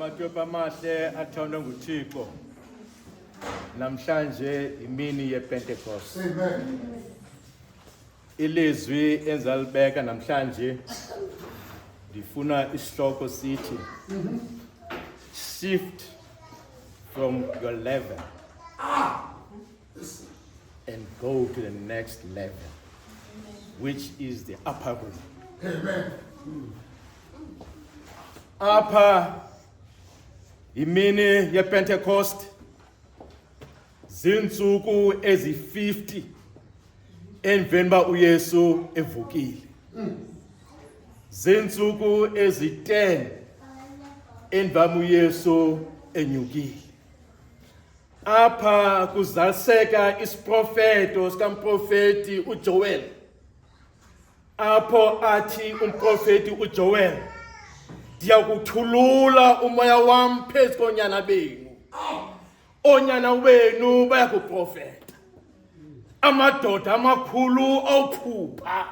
Amathuba amahle athandwa nguThixo. Namhlanje imini yePentecost. Amen. Ilizwi enzalibeka namhlanje ndifuna isihloko sithi shift from your level and go to the next level, which is the upper room. Amen. Apha imini yePentecost zinsuku ezi-50 emveni ba uYesu evukile. Zinsuku ezi-10 emveni uYesu enyukile. Apha kuzaliseka isiprofeto sikamprofeti uJoel. Apho athi umprofeti uJoel, ndiyakuthulula umoya wam phezu konyana benu. Onyana wenu bayakuprofeta. Amadoda amakhulu ophupha.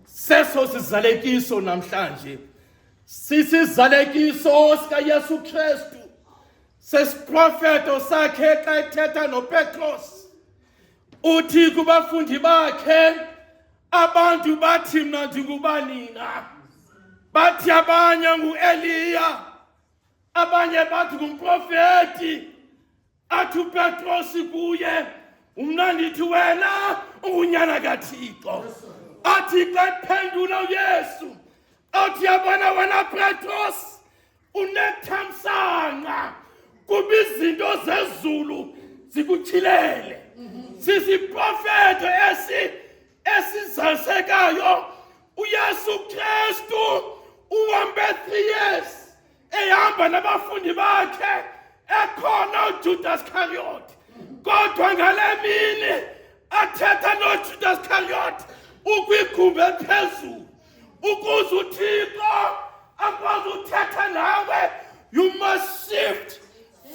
Seso sizalekiso namhlanje. Sisizalekiso sikaYesu Kristu. Sesiprofeto sakhe xa ethetha noPetros. Uthi kubafundi bakhe, abantu bathi mna ndingubanina. Bathi abanye nguEliya, abanye bathi ngumprofeti. Athi uPetros kuye, mna ndithi wena ungunyana kaThixo. Athi xa ephendula uYesu, athi yabona wena Petros, unethamsanqa kuba izinto zezulu zikutyhilele. Sisiprofeto esizalisekayo uYesu Kristu uhambe 3 years ehamba nabafundi bakhe ekhona uJudas Iscariot. Kodwa ngale mini athetha noJudas Iscariot ukwigumbi eliphezulu ukuze uThixo akwazi uthetha nawe. You must shift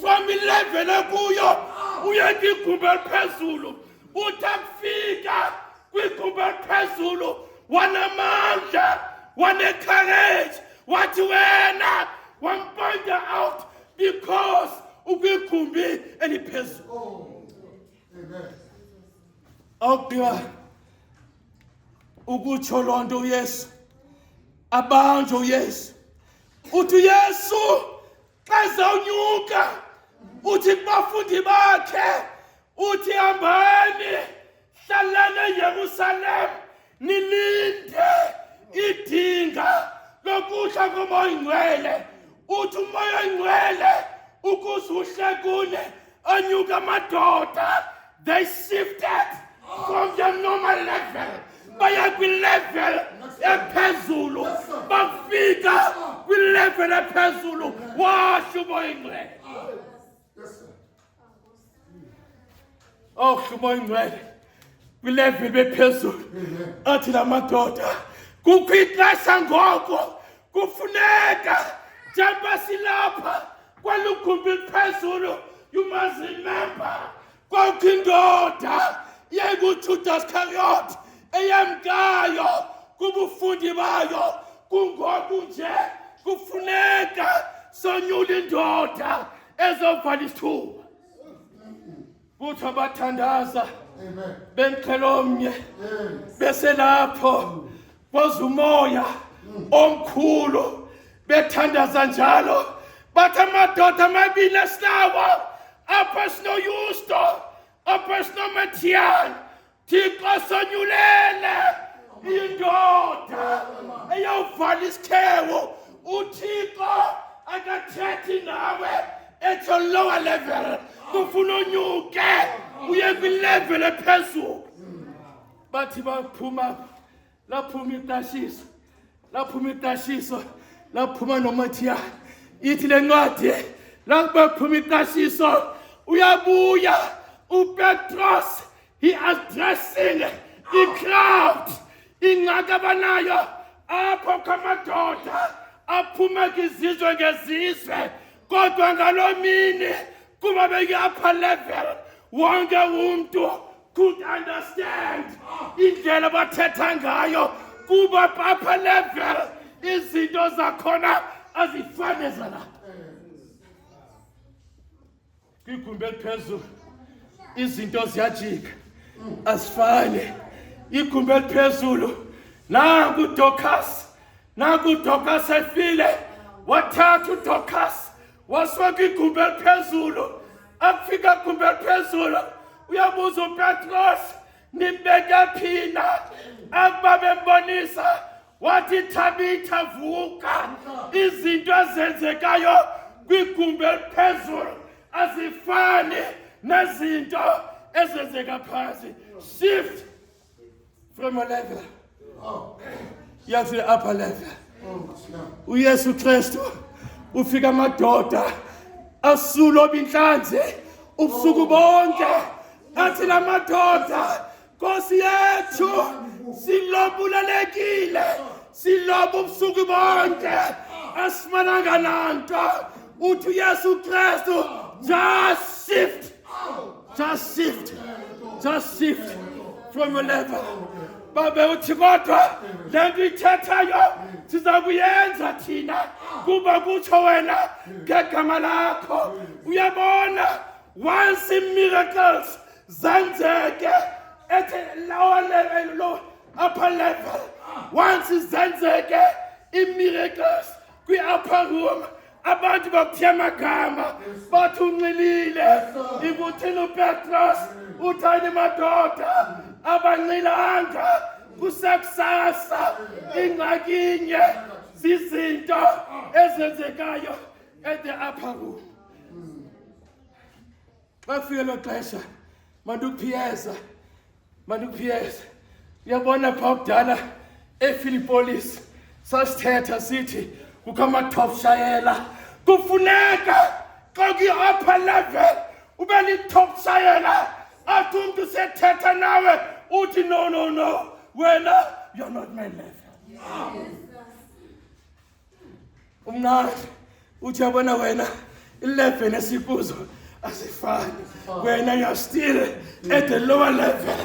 from level ekuyo uye kwigumbi eliphezulu. Utakufika kwigumbi eliphezulu wanamandla, wane-courage, wathi wena wampointa out because ukwigumbi eliphezulu. Oh, amen. Awugqiba ukutsho loo nto uYesu, abanjwe uYesu. Uthi uYesu xa ezawunyuka, uthi kubafundi bakhe, uthi hambani, hlalani eYerusalem, nilinde idinga lokuhla komoya oyingcwele. Uthi umoya oyingcwele ukuze uhle kune anyuka amadoda. They shifted from the normal level baya kwi-level ephezulu, bafika kwi-level ephezulu, washo umoya oyingcwele. Oh, umoya oyingcwele kwi-level bephezulu. Athi la madoda, kukho ixesha ngoko kufuneka njengoba silapha kwalugumbi eliphezulu. You must remember, kwakho indoda yayinguJudas Iscariot eyamkayo kubufundi bayo. Kungoku nje kufuneka sonyula indoda ezovala isithuba. Kuthi abathandaza benqhelomnye beselapho kwaze umoya omkhulu bethandaza njalo. Bathi amadoda amabili esinawo, apha sinoYusto, apha sinoMatian, Thixo sonyulele indoda eyawuvala isikhewu. UThixo akathethi nawe at your lower level, kufuna unyuke uye kwi-level ephezulu. Bathi baphuma, laphuma iqashiso, laphuma noMatian. Ithi le ncwadi lakuba phuma iqashiso, uyabuya uPetros, he addressing the crowd. Ingxaki abanayo apho kwamadoda aphuma kwizizwe ngezizwe, kodwa ngaloo mini kuba beke-upper level wonke umntu could understand indlela abathetha ngayo kuba upper level izinto zakhona azifane zala. kwigumbi eliphezulu izinto ziyajika asifani. Igumbi eliphezulu nangu Dorcas efile wathatha uDorcas wasuka kwigumbi eliphezulu. Akufika kwigumbi eliphezulu uyabuza uPetros, nimbeke phina? Akuba bembonisa wathi Tabitha vuka. Izinto ezenzekayo kwigumbi eliphezulu azifani nezinto ezenzeka phansi. Shift from a level you to the upper level. uYesu Kristu ufika amadoda asuloba inhlanzi ubusuku bonke athi la madoda Nkosi yethu silobulelekile, siloba ubusuku bonke asimananga nanto. Uthi uYesu Kristu just shift from a level. Babe uthi kodwa lento ithethayo siza kuyenza thina kuba kutsho wena ngegama lakho. Uyabona, once miracles zenzeke at lower level, low upper level, once zenzeke miracles kwi upper room, abantu bakuthia amagama bathi unxilile. Ibuthini uPetros uthani madoda abanxilanga kusekusasa. Ingxakinye zizinto ezenzekayo at the upper room. Bafika lo xesha mandukuphiyeza uyabona phaa kudala ePhilippolis sasithetha sithi kukho amathopshayela. Kufuneka xa kwi-upper level ube litopshayela. Athi umntu sethetha nawe uthi no wena you're not my level. Umnandi uthi yabona wena i-level esikuzo asifani. Wena you're still at the lower level.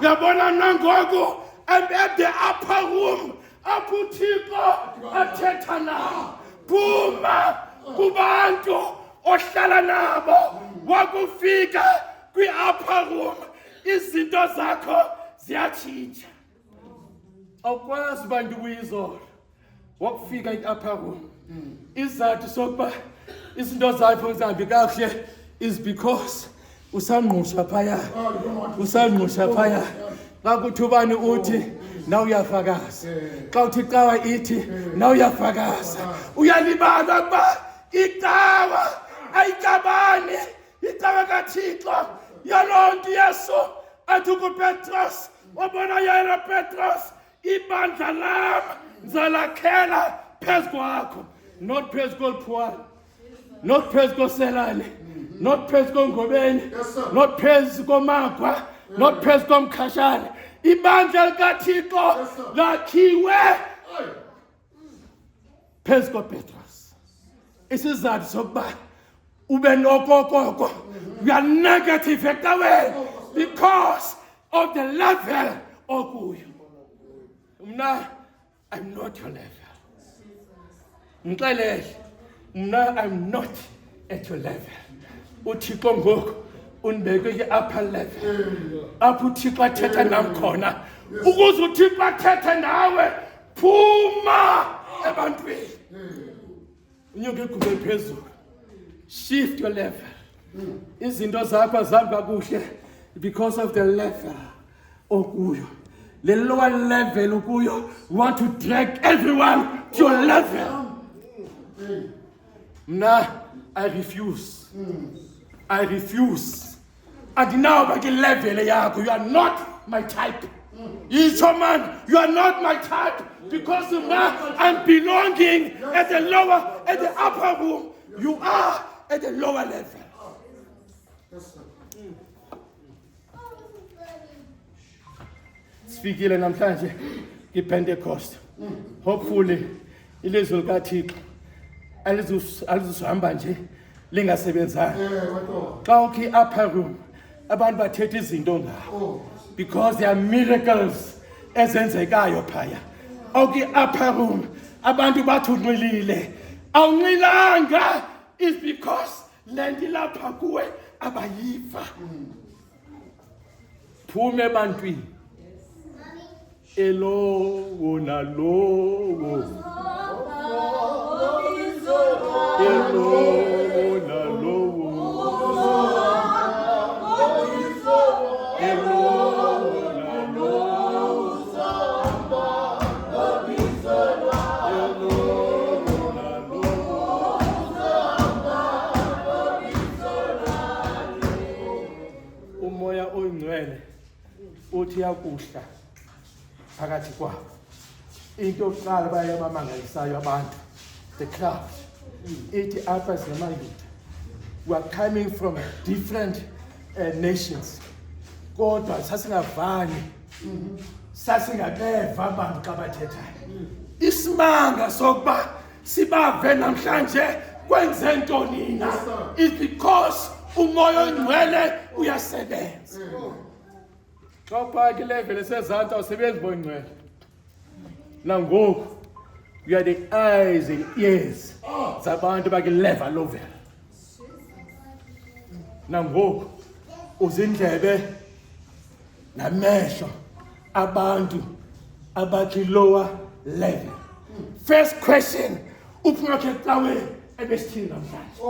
Uyabona nangoku I'm at the upper room. Apho uThixo athetha nawo. Phuma kubantu ohlala nabo wakufika kwi-upper room. Izinto zakho ziyatshintsha. Awukwazi bantu kuyizolo wakufika i-upper room. Izathu sokuba izinto zakho zihambi kakuhle is because usangqusha phaya. Xa kuthi ubani uthi na uyafakaza. Xa uthi icawa ithi na uyafakaza. Uyalibala ukuba icawa ayicabani, icawa kaThixo. Yaloo nto Yesu athi kuPetros, wabona yena Petros, ibandla lam ndizalakhela phezu kwakho. Not phezu koluphuwana, not phezu koselane, not phezu kongobeni, not phezu komagwa, not phezu komkhashane. Ibandla likaThixo lakhiwe phezu koPetros. Isizathu sokuba ube nokokoko, you are negative away because of the level okuyo. Mna I'm not your level. Mxelele mna I'm not at your level. uThixo ngoku unibeke kwi-upper level apho uThixo athetha nam khona. Ukuze uThixo athethe nawe phuma ebantwini unyuke igumbi eliphezulu. Shift your level. Izinto zakho azihamba kakuhle because of the level okuyo. The lower level ukuyo, you want to drag everyone to your level. Mna I refuse. And now back in level yakho, you are not my type. Itsho man, you are not my type because I'm belonging at the upper room. You are at the lower level. Sifikile namhlanje iPentecost. Hopefully ilizwi likaThixo alizuhamba nje lingasebenzanga. Xa ukhi upper room abantu bathetha izinto ngawo because there are miracles ezenzekayo phaya. Ukhi upper room abantu bathi unxilile. Awunxilanga is because lendi lapha kuwe abayiva phume ebantwini elowo nalowo elowo nalowo elowo nalowo umoya oyingcwele uthi yakuhla phakathi kwabo. Into yokuqala baye bamangalisayo abantu, the crowd, ithi apha singamayuda, we are coming from different nations, kodwa sasingavani, sasingabeva abantu xa bathethayo. Isimanga sokuba sibave namhlanje kwenze ntoni na, is because umoya oyingcwele uyasebenza. Xa uphaka ilevel esezantsi awusebenzi moya oyingcwele. Nangoku we are the eyes and ears zabantu bakwilevel lovel. Nangoku uzindlebe namehlo abantu abakwi-lower level. First question, uphuma khe ecaweni ebesithini namhlanje?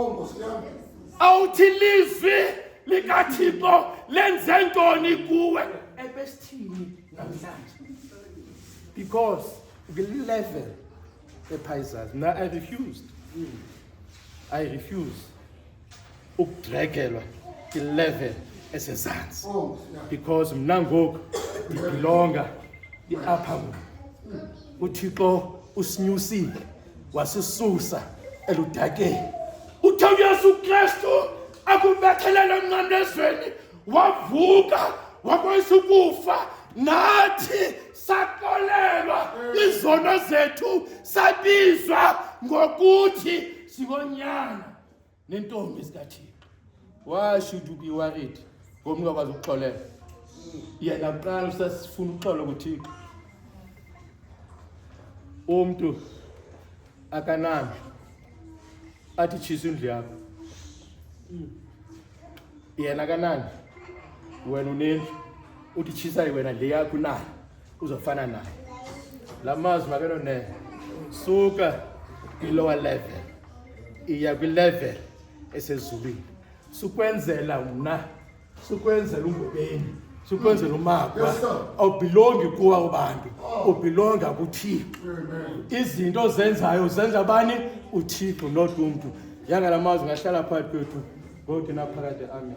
Awuthi lizwi likaThixo lenze ntoni kuwe ebesithini namhlanje? Because the level ephaizayo, now I refuse ukudregelwa i-level esezantsi, because mna ngoku ndibhilonga i-upper room. uThixo usinyusile wasisusa eludakeni. Uthe uYesu Kristu akubethelele emnqamlezweni wavuka wakwazi ukufa, nathi saxolelwa izono zethu, sabizwa ngokuthi singonyana nentombi zikaThixo. Why should you be worried ngomntu akwazi ukuxolela? Yena kuqala usasifuna uxolo kuThixo. Umntu akanami athi tshisa indlu yakho, yena akanani, wena unendlu uthi tshisa wena le yakho nayo uzofana naye. La mazwi makenone suka kwi-lower level iya kwi-level esezulwini. Sukwenzela mna, sukwenzela ungubeni, sukwenzela umakwa, awubhilongi kuwa abantu, ubhilonga kuThixo. Izinto zenzayo zenza bani? uThixo, not umntu. Yanga la mazwi ngahlala phakathi kwethu ngoku naphakade. Amen.